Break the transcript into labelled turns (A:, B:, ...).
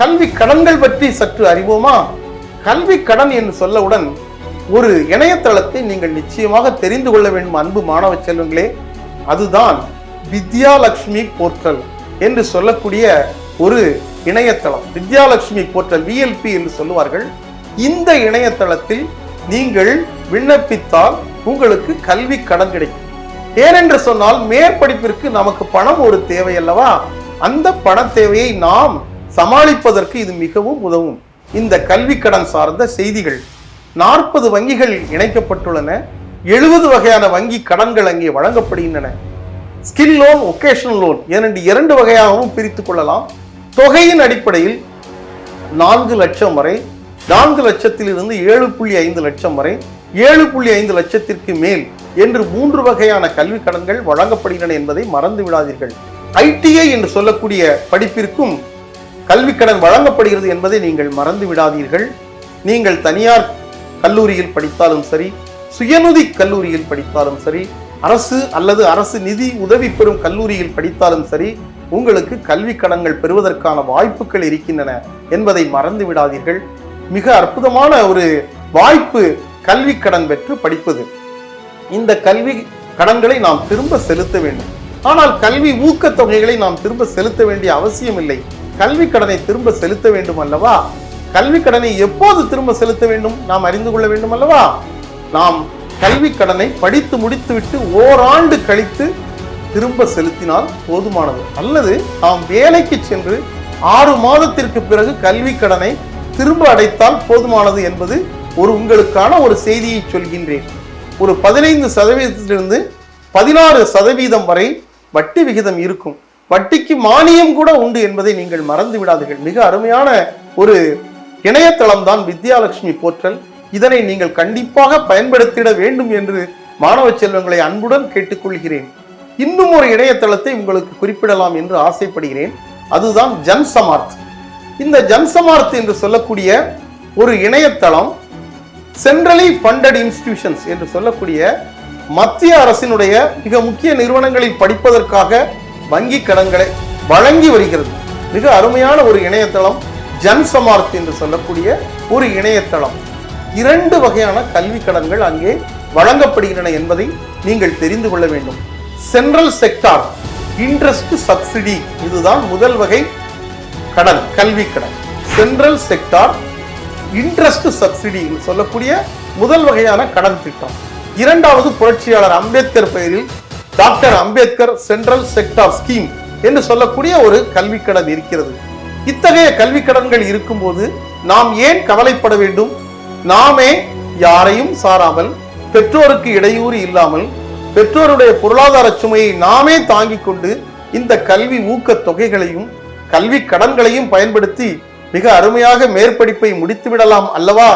A: கல்வி கடன்கள் பற்றி சற்று அறிவோமா? கல்வி கடன் என்று சொல்லவுடன் ஒரு இணையதளத்தை நீங்கள் நிச்சயமாக தெரிந்து கொள்ள வேண்டும் அன்பு மாணவ செல்வங்களே. அதுதான் வித்யாலட்சுமி போர்ட்டல் என்று சொல்லக்கூடிய ஒரு இணையதளம். வித்யாலட்சுமி போர்ட்டல், VLP என்று சொல்லுவார்கள். இந்த இணையதளத்தில் நீங்கள் விண்ணப்பித்தால் உங்களுக்கு கல்வி கடன் கிடைக்கும். ஏனென்று சொன்னால் மேற்படிப்பிற்கு நமக்கு பணம் ஒரு தேவை அல்லவா? அந்த பண தேவையை நாம் சமாளிப்பதற்கு இது மிகவும் உதவும். இந்த கல்வி கடன் சார்ந்த செய்திகள் 40 வங்கிகள் இணைக்கப்பட்டுள்ளன. 70 வகையான வங்கி கடன்கள் அங்கே வழங்கப்படுகின்றன. ஸ்கில் லோன், ஒகேஷனல் லோன் என்று 2 வகையாகவும் பிரித்துக் கொள்ளலாம். தொகையின் அடிப்படையில் 4 லட்சம் வரை, 4 லட்சத்திலிருந்து 7.5 லட்சம் வரை, 7.5 லட்சத்திற்கு மேல் என்று 3 வகையான கல்வி கடன்கள் வழங்கப்படுகின்றன என்பதை மறந்து விடாதீர்கள். ITI என்று சொல்லக்கூடிய படிப்பிற்கும் கல்வி கடன் வழங்கப்படுகிறது என்பதை நீங்கள் மறந்து விடாதீர்கள். நீங்கள் தனியார் கல்லூரியில் படித்தாலும் சரி, சுயநிதி கல்லூரியில் படித்தாலும் சரி, அரசு அல்லது அரசு நிதி உதவி பெறும் கல்லூரியில் படித்தாலும் சரி, உங்களுக்கு கல்வி கடன்கள் பெறுவதற்கான வாய்ப்புகள் இருக்கின்றன என்பதை மறந்து விடாதீர்கள். மிக அற்புதமான ஒரு வாய்ப்பு கல்வி கடன் பெற்று படிப்பது. இந்த கல்வி கடன்களை நாம் திரும்ப செலுத்த வேண்டும். ஆனால் கல்வி ஊக்கத்தொகைகளை நாம் திரும்ப செலுத்த வேண்டிய அவசியம் இல்லை. கல்வி கடனை திரும்ப செலுத்த வேண்டும் அல்லவா? கல்வி கடனை எப்போது திரும்ப செலுத்த வேண்டும் நாம் அறிந்து கொள்ள வேண்டும் அல்லவா? நாம் கல்வி கடனை படித்து முடித்துவிட்டு ஓராண்டு கழித்து திரும்ப செலுத்தினால் போதுமானது. அல்லது நாம் வேலைக்கு சென்று 6 மாதத்திற்கு பிறகு கல்வி கடனை திரும்ப அடைத்தால் போதுமானது என்பது உங்களுக்கான ஒரு செய்தியை சொல்கின்றேன். ஒரு 15% 16% வரை வட்டி விகிதம் இருக்கும். வட்டிக்கு மானியம் கூட உண்டு என்பதை நீங்கள் மறந்து விடாதீர்கள். மிக அருமையான ஒரு இணையதளம் தான் வித்யாலட்சுமி போர்ட்டல். இதனை நீங்கள் கண்டிப்பாக பயன்படுத்திட வேண்டும் என்று மாணவ செல்வங்களை அன்புடன் கேட்டுக்கொள்கிறேன். இன்னும் ஒரு இணையதளத்தை உங்களுக்கு குறிப்பிடலாம் என்று ஆசைப்படுகிறேன். அதுதான் ஜன்சமார்த். இந்த ஜன்சமார்த் என்று சொல்லக்கூடிய ஒரு இணையதளம் சென்ட்ரலி ஃபண்டட் இன்ஸ்டிடியூஷன்ஸ் என்று சொல்லக்கூடிய மத்திய அரசினுடைய மிக முக்கிய நிறுவனங்களில் படிப்பதற்காக வங்கி கடன்களை வழங்கி வருகிறது. மிக அருமையான ஒரு இணையதளம் ஜன்சமார்த் என்று சொல்லக்கூடிய ஒரு இணையதளம். 2 வகையான கல்வி கடன்கள் அங்கே வழங்கப்படுகின்றன என்பதை நீங்கள் தெரிந்து கொள்ள வேண்டும். சென்ட்ரல் செக்டார் இன்ட்ரெஸ்ட் சப்சிடி, இதுதான் முதல் வகை கடன், கல்வி கடன். சென்ட்ரல் செக்டார் இன்ட்ரெஸ்ட் சப்சிடி என்று சொல்லக்கூடிய முதல் வகையான கடன் திட்டம். இரண்டாவது புரட்சியாளர் அம்பேத்கர் பெயரில் doctor Ambedkar central sector scheme என்று சொல்லக்கூடிய ஒரு கல்வி கடன் இருக்கிறது. இத்தகைய கல்வி கடன்கள் இருக்கும்போது நாம் ஏன் கவலைப்பட வேண்டும்? நாமே யாரையும் சாராமல், பெற்றோருக்கு இடையூறு இல்லாமல், பெற்றோருடைய பொருளாதார சுமையை நாமே தாங்கிக் கொண்டு இந்த கல்வி ஊக்க தொகைகளையும் கல்வி கடன்களையும் பயன்படுத்தி மிக அருமையாக மேற்படிப்பை முடித்து விடலாம் அல்லவா